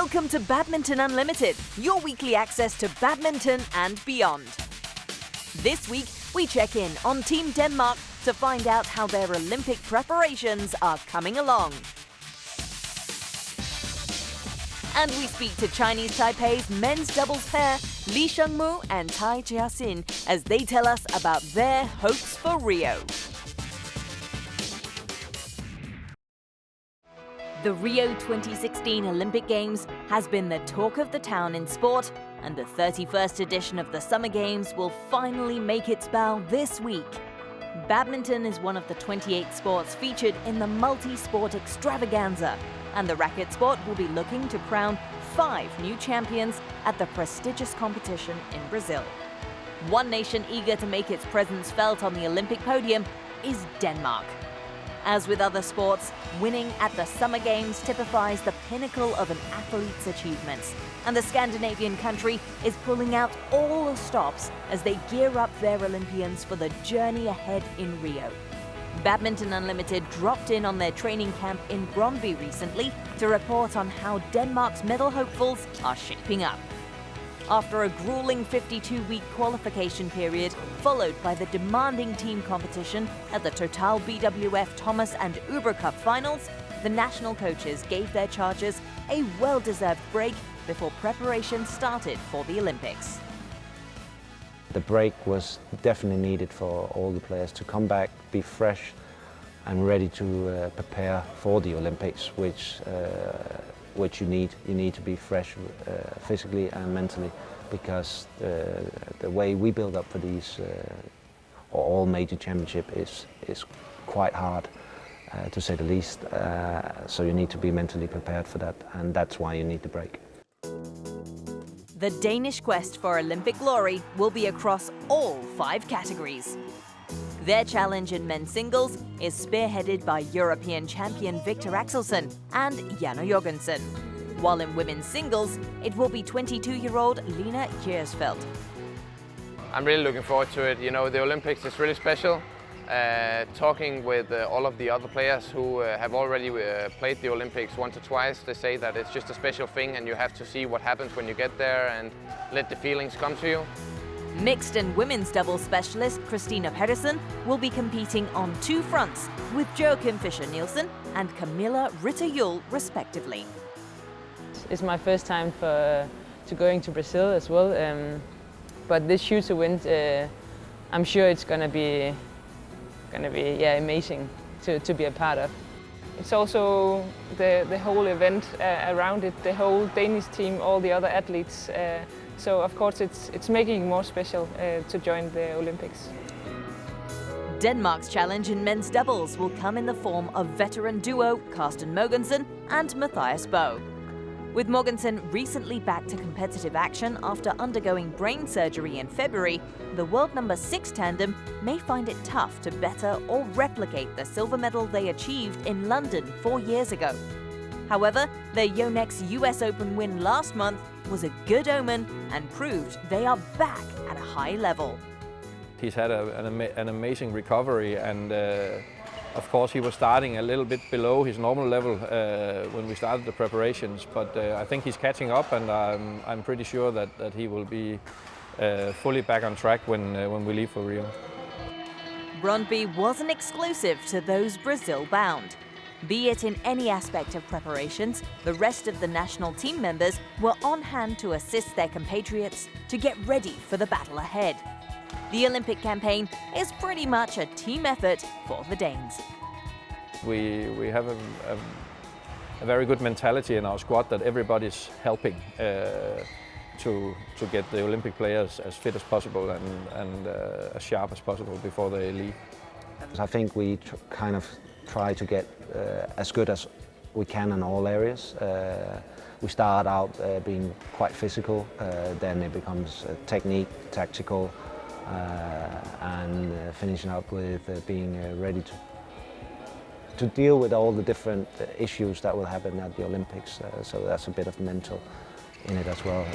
Welcome to Badminton Unlimited, your weekly access to badminton and beyond. This week, we check in on Team Denmark to find out how their Olympic preparations are coming along. And we speak to Chinese Taipei's men's doubles pair, Sheng and Hsin, as they tell us about their hopes for Rio. The Rio 2016 Olympic Games has been the talk of the town in sport, and the 31st edition of the Summer Games will finally make its bow this week. Badminton is one of the 28 sports featured in the multi-sport extravaganza, and the racket sport will be looking to crown 5 new champions at the prestigious competition in Brazil. One nation eager to make its presence felt on the Olympic podium is Denmark. As with other sports, winning at the Summer Games typifies the pinnacle of an athlete's achievements, and the Scandinavian country is pulling out all the stops as they gear up their Olympians for the journey ahead in Rio. Badminton Unlimited dropped in on their training camp in Brøndby recently to report on how Denmark's medal hopefuls are shaping up. After a grueling 52-week qualification period, followed by the demanding team competition at the Total BWF Thomas and Uber Cup finals, the national coaches gave their charges a well-deserved break before preparation started for the Olympics. The break was definitely needed for all the players to come back, be fresh and ready to prepare for the Olympics, which you need. You need to be fresh physically and mentally, because the way we build up for these all major championship is quite hard, to say the least. So you need to be mentally prepared for that, and that's why you need the break. The Danish quest for Olympic glory will be across all 5 categories. Their challenge in men's singles is spearheaded by European champion Victor Axelsen and Janne Jorgensen, while in women's singles, it will be 22-year-old Lina Kjærsfeldt. I'm really looking forward to it. You know, the Olympics is really special. Talking with all of the other players who have already played the Olympics once or twice, they say that it's just a special thing and you have to see what happens when you get there and let the feelings come to you. Mixed and women's doubles specialist Christina Pedersen will be competing on 2 fronts with Joachim Fischer-Nielsen and Camilla Ritter-Juhl respectively. It's my first time to going to Brazil as well, but this huge event, I'm sure it's gonna be amazing to be a part of. It's also the whole event around it, the whole Danish team, all the other athletes. So of course it's making it more special to join the Olympics. Denmark's challenge in men's doubles will come in the form of veteran duo Carsten Mogensen and Mathias Bo. With Mogensen recently back to competitive action after undergoing brain surgery in February, the world number 6 tandem may find it tough to better or replicate the silver medal they achieved in London 4 years ago. However, their Yonex US Open win last month was a good omen and proved they are back at a high level. He's had an amazing recovery, and of course he was starting a little bit below his normal level when we started the preparations, but I think he's catching up, and I'm pretty sure that he will be fully back on track when we leave for Rio. Brøndby wasn't exclusive to those Brazil-bound. Be it in any aspect of preparations, the rest of the national team members were on hand to assist their compatriots to get ready for the battle ahead. The Olympic campaign is pretty much a team effort for the Danes. We have a very good mentality in our squad that everybody's helping to get the Olympic players as fit as possible and as sharp as possible before they leave. I think we kind of try to get as good as we can in all areas. We start out being quite physical, then it becomes technique, tactical, and finishing up with being ready to deal with all the different issues that will happen at the Olympics. So that's a bit of mental in it as well.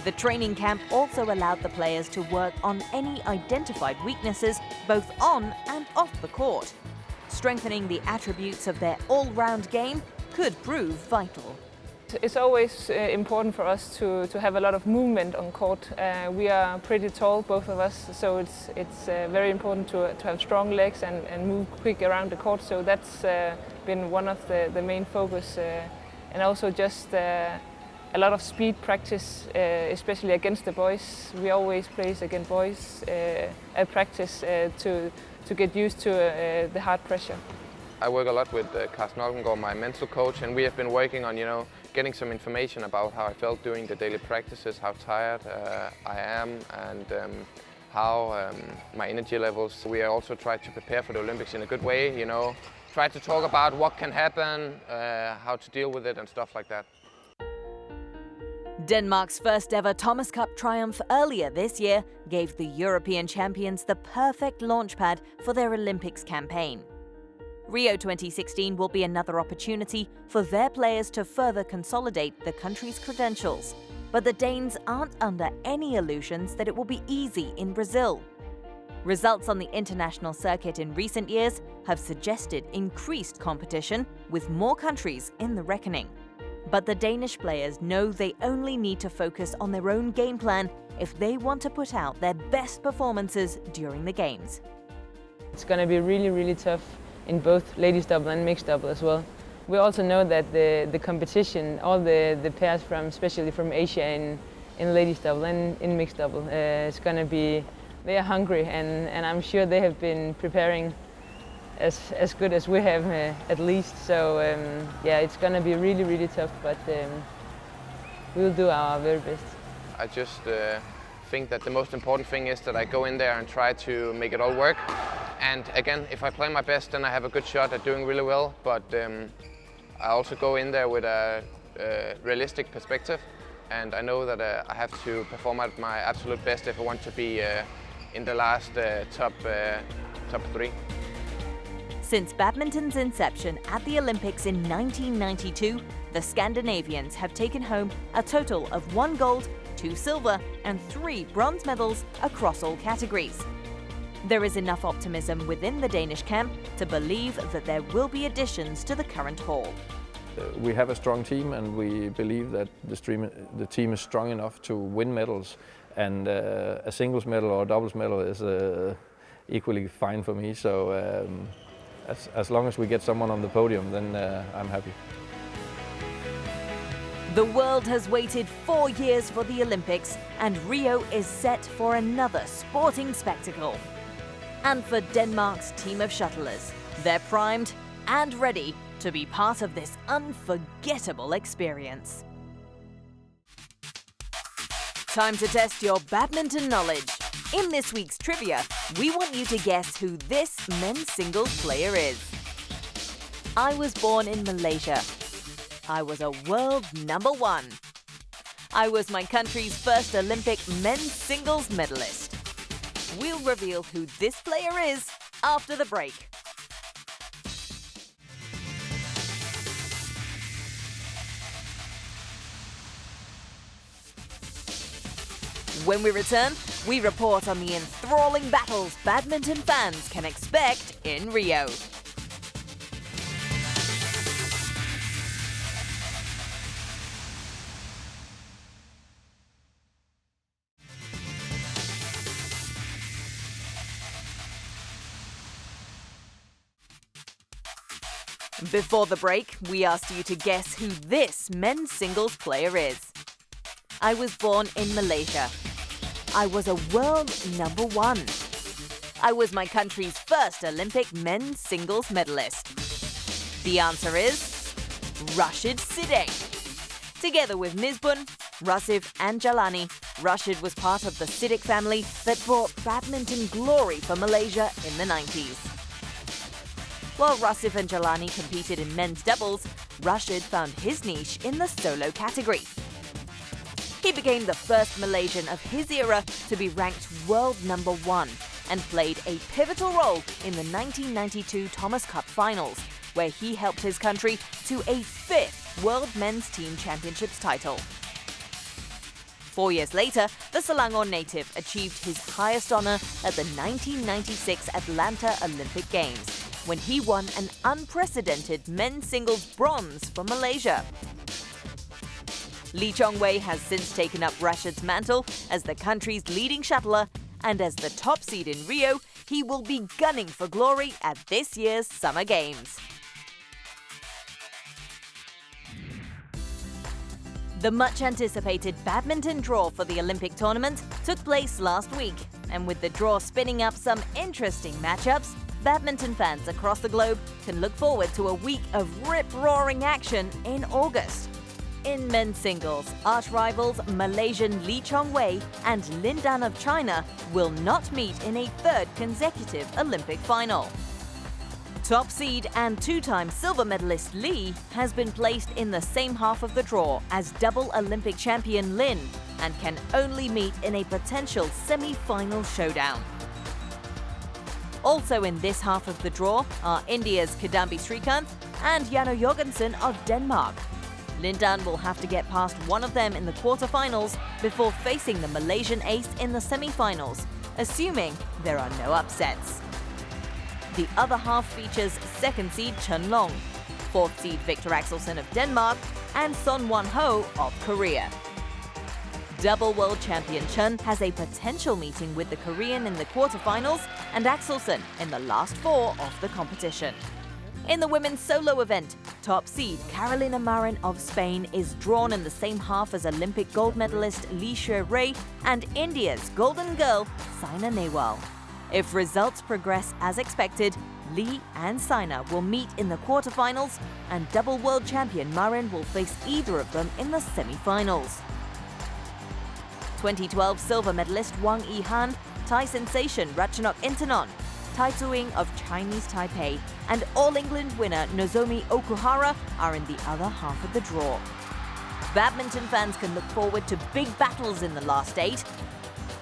The training camp also allowed the players to work on any identified weaknesses both on and off the court. Strengthening the attributes of their all-round game could prove vital. It's always important for us to have a lot of movement on court. We are pretty tall, both of us, so it's very important to have strong legs and move quick around the court. So that's been one of the main focus, and also just a lot of speed practice, especially against the boys. We always play against boys at practice to get used to the hard pressure. I work a lot with Carsten Olkengård, my mental coach, and we have been working on, getting some information about how I felt during the daily practices, how tired I am, and how my energy levels. We also try to prepare for the Olympics in a good way, try to talk about what can happen, how to deal with it and stuff like that. Denmark's first ever Thomas Cup triumph earlier this year gave the European champions the perfect launchpad for their Olympics campaign. Rio 2016 will be another opportunity for their players to further consolidate the country's credentials. But the Danes aren't under any illusions that it will be easy in Brazil. Results on the international circuit in recent years have suggested increased competition, with more countries in the reckoning. But the Danish players know they only need to focus on their own game plan if they want to put out their best performances during the Games. It's going to be really, really tough in both ladies double and mixed double as well. We also know that the competition, all the pairs especially from Asia in ladies double and in mixed double, it's going to be, they are hungry, and I'm sure they have been preparing as good as we have at least. So yeah, it's going to be really, really tough, but we'll do our very best. I just think that the most important thing is that I go in there and try to make it all work. And again, if I play my best, then I have a good shot at doing really well. But I also go in there with a realistic perspective, and I know that I have to perform at my absolute best if I want to be in the last top 3. Since badminton's inception at the Olympics in 1992, the Scandinavians have taken home a total of 1 gold, 2 silver and 3 bronze medals across all categories. There is enough optimism within the Danish camp to believe that there will be additions to the current haul. We have a strong team, and we believe that the team is strong enough to win medals, and a singles medal or a doubles medal is equally fine for me. So as long as we get someone on the podium, then I'm happy. The world has waited 4 years for the Olympics, and Rio is set for another sporting spectacle. And for Denmark's team of shuttlers, they're primed and ready to be part of this unforgettable experience. Time to test your badminton knowledge. In this week's trivia, we want you to guess who this men's singles player is. I was born in Malaysia. I was a world #1. I was my country's first Olympic men's singles medalist. We'll reveal who this player is after the break. When we return, we report on the enthralling battles badminton fans can expect in Rio. Before the break, we asked you to guess who this men's singles player is. I was born in Malaysia. I was a world #1. I was my country's first Olympic men's singles medalist. The answer is Rashid Sidek. Together with Misbun, Rasif and Jalani, Rashid was part of the Sidek family that brought badminton glory for Malaysia in the 90s. While Rasif and Jalani competed in men's doubles, Rashid found his niche in the solo category. He became the first Malaysian of his era to be ranked world #1 and played a pivotal role in the 1992 Thomas Cup finals, where he helped his country to a 5th World Men's Team Championships title. 4 years later, the Selangor native achieved his highest honor at the 1996 Atlanta Olympic Games, when he won an unprecedented men's singles bronze for Malaysia. Lee Chong-wei has since taken up Rashid's mantle as the country's leading shuttler, and as the top seed in Rio, he will be gunning for glory at this year's Summer Games. The much-anticipated badminton draw for the Olympic tournament took place last week, and with the draw spinning up some interesting matchups, badminton fans across the globe can look forward to a week of rip-roaring action in August. In men's singles, arch-rivals Malaysian Lee Chong-wei and Lin Dan of China will not meet in a third consecutive Olympic final. Top seed and two-time silver medalist Lee has been placed in the same half of the draw as double Olympic champion Lin and can only meet in a potential semi-final showdown. Also in this half of the draw are India's Kidambi Srikanth and Janne Jorgensen of Denmark. Lin Dan will have to get past one of them in the quarterfinals before facing the Malaysian ace in the semi-finals, assuming there are no upsets. The other half features second seed Chen Long, fourth seed Victor Axelsen of Denmark, and Son Won-ho of Korea. Double world champion Chen has a potential meeting with the Korean in the quarterfinals and Axelsen in the last four of the competition. In the women's solo event, top seed Carolina Marin of Spain is drawn in the same half as Olympic gold medalist Lee Shui-rui and India's golden girl Saina Nehwal. If results progress as expected, Lee and Saina will meet in the quarterfinals, and double world champion Marin will face either of them in the semi-finals. 2012 silver medalist Wang Yihan, Thai sensation Ratchanok Intanon, Tai Tzuing of Chinese Taipei, and All England winner Nozomi Okuhara are in the other half of the draw. Badminton fans can look forward to big battles in the last eight,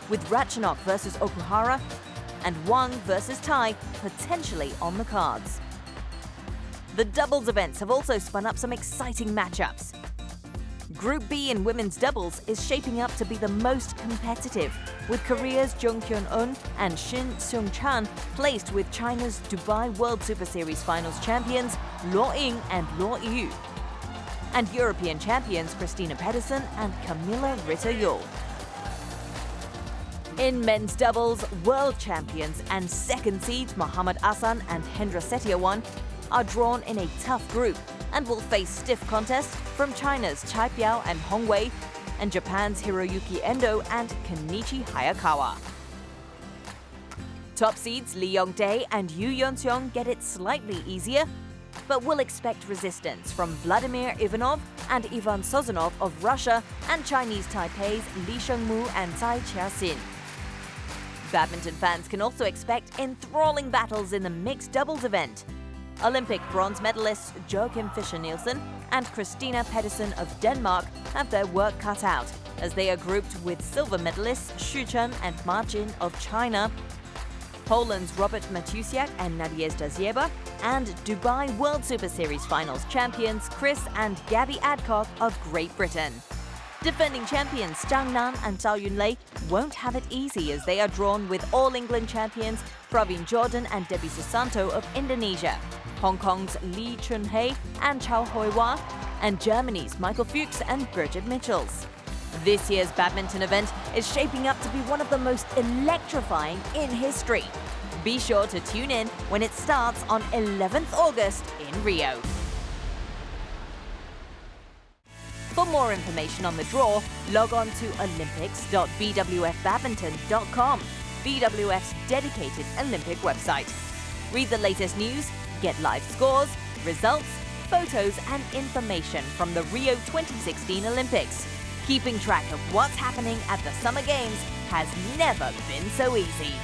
with Ratchanok versus Okuhara and Wang versus Tai potentially on the cards. The doubles events have also spun up some exciting matchups. Group B in women's doubles is shaping up to be the most competitive, with Korea's Jung Kyun-eun and Shin Seung-chan placed with China's Dubai World Superseries finals champions Luo Ying and Luo Yu, and European champions Christina Pedersen and Camilla Ritter-Yul. In men's doubles, world champions and second seeds Mohammad Ahsan and Hendra Setiawan are drawn in a tough group and will face stiff contests from China's Chai Piao and Hong Wei and Japan's Hiroyuki Endo and Kenichi Hayakawa. Top seeds Lee Yong-dae and Yu Yeon-seong get it slightly easier, but will expect resistance from Vladimir Ivanov and Ivan Sozonov of Russia and Chinese Taipei's Li Shengmu and Tsai Chia-sin. Badminton fans can also expect enthralling battles in the mixed doubles event. Olympic bronze medalists Joachim Fischer-Nielsen and Christina Pedersen of Denmark have their work cut out, as they are grouped with silver medalists Xu Chen and Ma Jin of China, Poland's Robert Matusiak and Nadezhda Zieba, and Dubai World Superseries finals champions Chris and Gabby Adcock of Great Britain. Defending champions Zhang Nan and Zhao Yunlei won't have it easy, as they are drawn with All England champions Praveen Jordan and Debbie Susanto of Indonesia, Hong Kong's Lee Chun-hei and Chao Hoi-hwa, and Germany's Michael Fuchs and Birgit Michels. This year's badminton event is shaping up to be one of the most electrifying in history. Be sure to tune in when it starts on 11th August in Rio. For more information on the draw, log on to olympics.bwfbadminton.com, BWF's dedicated Olympic website. Read the latest news, get live scores, results, photos, and information from the Rio 2016 Olympics. Keeping track of what's happening at the Summer Games has never been so easy.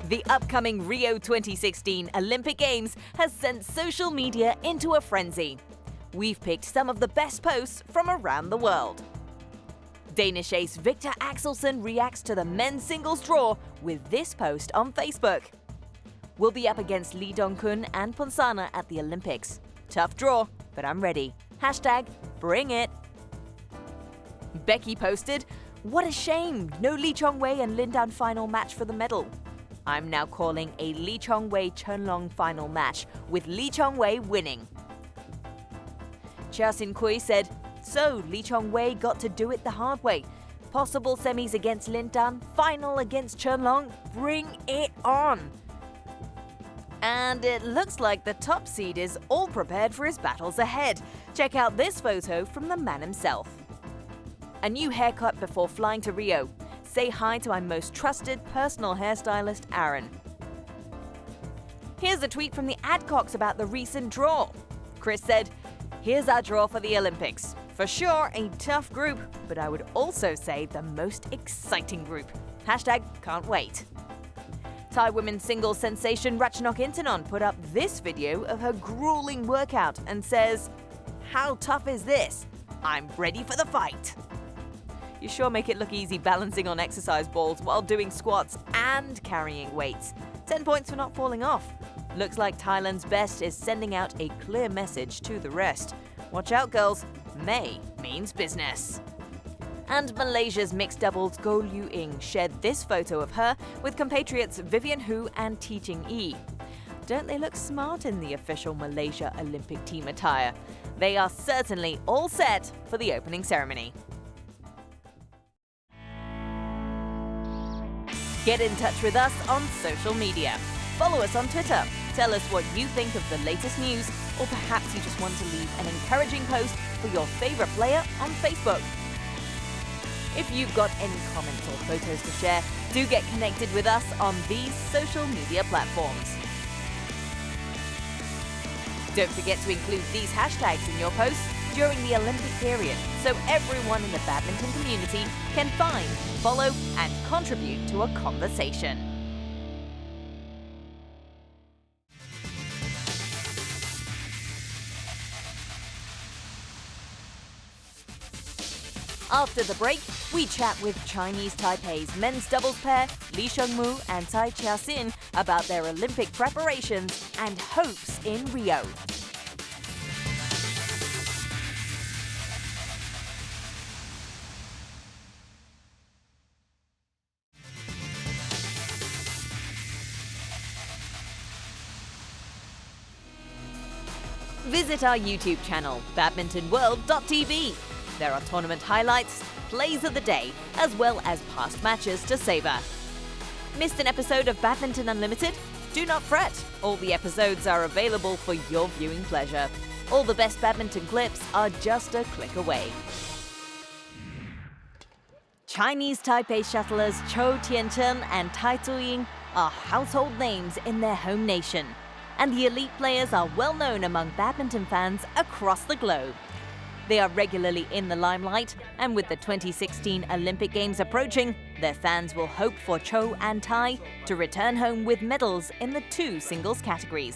The upcoming Rio 2016 Olympic Games has sent social media into a frenzy. We've picked some of the best posts from around the world. Danish ace Victor Axelsen reacts to the men's singles draw with this post on Facebook. We'll be up against Lee Dong-kun and Ponsana at the Olympics. Tough draw, but I'm ready. #bring it. Becky posted, "What a shame, no Lee Chong-wei and Lin Dan final match for the medal. I'm now calling a Lee Chongwei-Chenlong final match, with Lee Chongwei winning. Chia said, "So Lee Chongwei got to do it the hard way. Possible semis against Lin Dan, final against Chenlong. Bring it on!" And it looks like the top seed is all prepared for his battles ahead. Check out this photo from the man himself. A new haircut before flying to Rio. Say hi to my most trusted personal hairstylist, Aaron. Here's a tweet from the Adcocks about the recent draw. Chris said, "Here's our draw for the Olympics. For sure, a tough group, but I would also say the most exciting group. Hashtag can't wait." Thai women's singles sensation Ratchanok Intanon put up this video of her grueling workout and says, "How tough is this? I'm ready for the fight." You sure make it look easy balancing on exercise balls while doing squats and carrying weights. 10 points for not falling off. Looks like Thailand's best is sending out a clear message to the rest. Watch out, girls. May means business. And Malaysia's mixed doubles Goh Liu Ying shared this photo of her with compatriots Vivian Hu and T Jing Yi. Don't they look smart in the official Malaysia Olympic team attire? They are certainly all set for the opening ceremony. Get in touch with us on social media. Follow us on Twitter. Tell us what you think of the latest news, or perhaps you just want to leave an encouraging post for your favorite player on Facebook. If you've got any comments or photos to share, do get connected with us on these social media platforms. Don't forget to include these hashtags in your posts during the Olympic period, so everyone in the badminton community can find, follow, and contribute to a conversation. After the break, we chat with Chinese Taipei's men's doubles pair, Li Shengmu and Tsai Hsin, about their Olympic preparations and hopes in Rio. Visit our YouTube channel, badmintonworld.tv. There are tournament highlights, plays of the day, as well as past matches to savor. Missed an episode of Badminton Unlimited? Do not fret. All the episodes are available for your viewing pleasure. All the best badminton clips are just a click away. Chinese Taipei shuttlers Chou Tianchen and Tai Zuying are household names in their home nation, and the elite players are well known among badminton fans across the globe. They are regularly in the limelight, and with the 2016 Olympic Games approaching, their fans will hope for Chou and Tai to return home with medals in the two singles categories.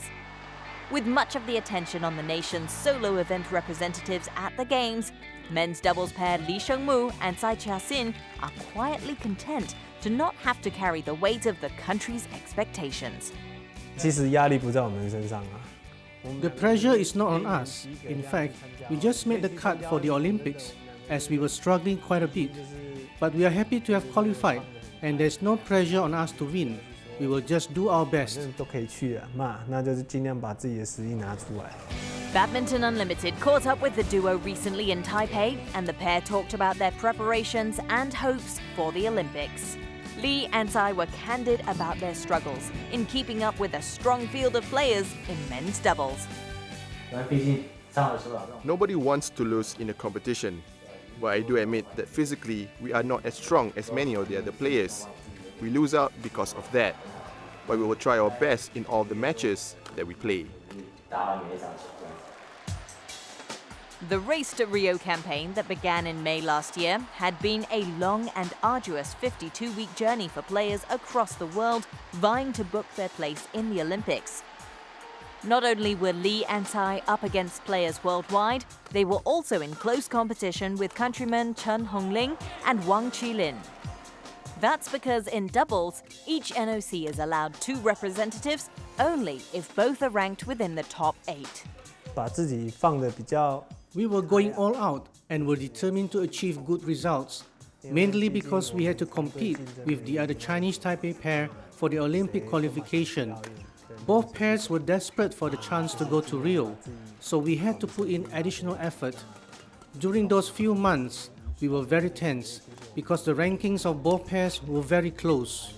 With much of the attention on the nation's solo event representatives at the Games, men's doubles pair Li Shengmu and Tsai Hsin are quietly content to not have to carry the weight of the country's expectations. 其实压力不在我们身上啊。 The pressure is not on us. In fact, we just made the cut for the Olympics as we were struggling quite a bit. But we are happy to have qualified, and there's no pressure on us to win. We will just do our best. 都可以去了嘛，那就是尽量把自己的实力拿出来。 Badminton Unlimited caught up with the duo recently in Taipei, and the pair talked about their preparations and hopes for the Olympics. Li and Tsai were candid about their struggles in keeping up with a strong field of players in men's doubles. Nobody wants to lose in a competition, but I do admit that physically we are not as strong as many of the other players. We lose out because of that, but we will try our best in all the matches that we play. The Race to Rio campaign that began in May last year had been a long and arduous 52-week journey for players across the world vying to book their place in the Olympics. Not only were Li and Tsai up against players worldwide, they were also in close competition with countrymen Chen Hongling and Wang Qilin. That's because in doubles, each NOC is allowed 2 representatives only if both are ranked within the top 8. 把自己放得比较 We were going all out and were determined to achieve good results. mainly because we had to compete with the other Chinese Taipei pair for the Olympic qualification. Both pairs were desperate for the chance to go to Rio, so we had to put in additional effort. During those few months, we were very tense because the rankings of both pairs were very close.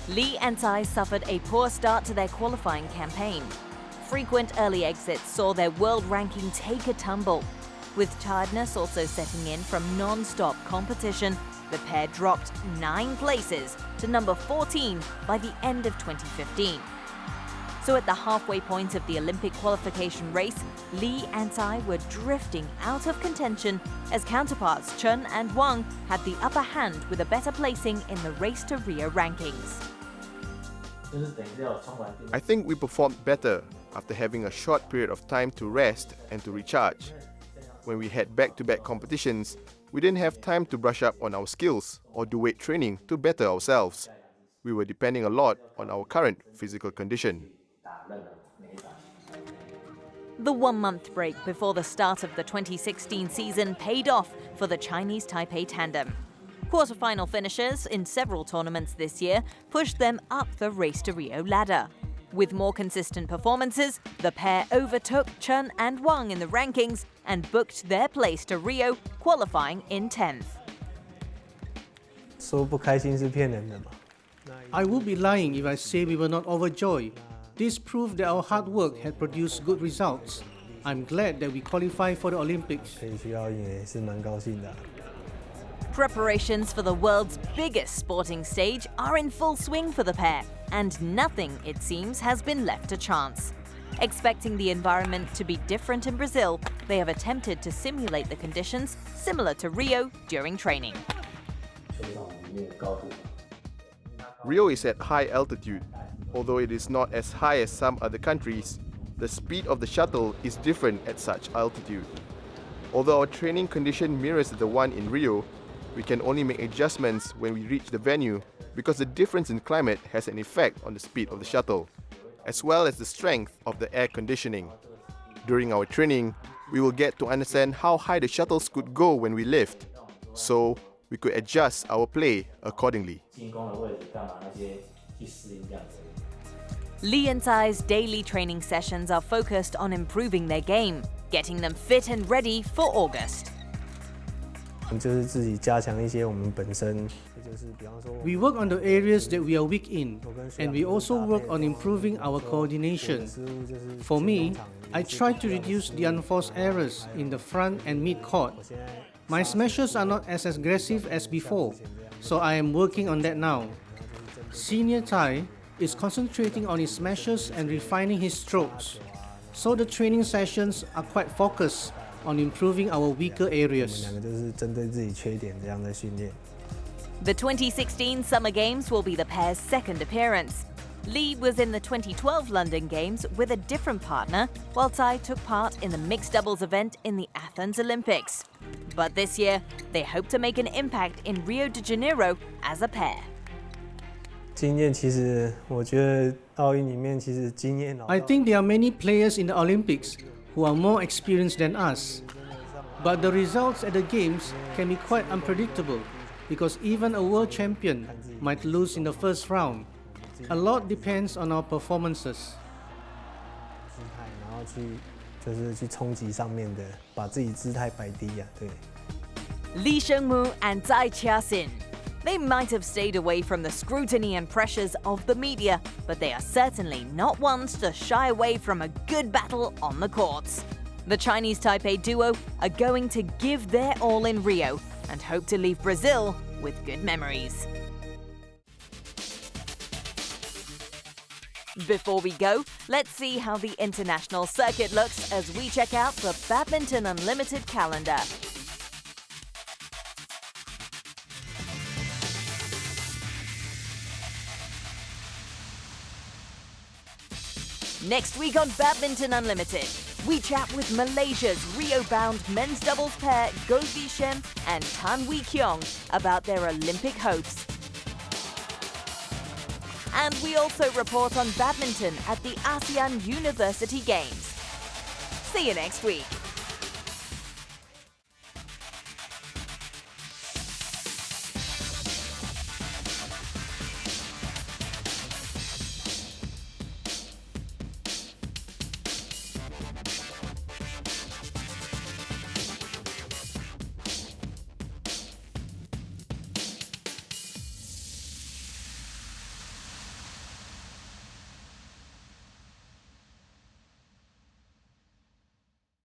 Li and Tsai suffered a poor start to their qualifying campaign. Frequent early exits saw their world ranking take a tumble. With tiredness also setting in from non-stop competition, the pair dropped 9 places to number 14 by the end of 2015. So at the halfway point of the Olympic qualification race, Li and Tsai were drifting out of contention as counterparts Chen and Wang had the upper hand with a better placing in the Race to Rio rankings. I think we performed better after having a short period of time to rest and to recharge. When we had back-to-back competitions, we didn't have time to brush up on our skills or do weight training to better ourselves. We were depending a lot on our current physical condition. The 1-month break before the start of the 2016 season paid off for the Chinese Taipei tandem. Quarter-final finishes in several tournaments this year pushed them up the Race to Rio ladder. With more consistent performances, the pair overtook Chen and Wang in the rankings and booked their place to Rio, qualifying in 10th. I would be lying if I say we were not overjoyed. This proved that our hard work had produced good results. I'm glad that we qualified for the Olympics. Preparations for the world's biggest sporting stage are in full swing for the pair, and nothing, it seems, has been left to chance. Expecting the environment to be different in Brazil, they have attempted to simulate the conditions similar to Rio during training. Rio is at high altitude. Although it is not as high as some other countries, the speed of the shuttle is different at such altitude. Although our training condition mirrors the one in Rio, we can only make adjustments when we reach the venue because the difference in climate has an effect on the speed of the shuttle, as well as the strength of the air conditioning. During our training, we will get to understand how high the shuttles could go when we lift, so we could adjust our play accordingly. Li and Tsai's daily training sessions are focused on improving their game, getting them fit and ready for August. We work on the areas that we are weak in, and we also work on improving our coordination. For me, I try to reduce the unforced errors in the front and mid-court. My smashes are not as aggressive as before, so I am working on that now. Senior Tsai is concentrating on his smashes and refining his strokes, so the training sessions are quite focused on improving our weaker areas. The 2016 Summer Games will be the pair's second appearance. Li was in the 2012 London Games with a different partner, while Tsai took part in the mixed doubles event in the Athens Olympics. But this year, they hope to make an impact in Rio de Janeiro as a pair. I think there are many players in the Olympics who are more experienced than us. But the results at the Games can be quite unpredictable because even a world champion might lose in the first round. A lot depends on our performances. Li Sheng and Tsai Hsin. They might have stayed away from the scrutiny and pressures of the media, but they are certainly not ones to shy away from a good battle on the courts. The Chinese Taipei duo are going to give their all in Rio and hope to leave Brazil with good memories. Before we go, let's see how the international circuit looks as we check out the Badminton Unlimited calendar. Next week on Badminton Unlimited, we chat with Malaysia's Rio-bound men's doubles pair Sheng and Tan Wee Kyung about their Olympic hopes. And we also report on badminton at the ASEAN University Games. See you next week.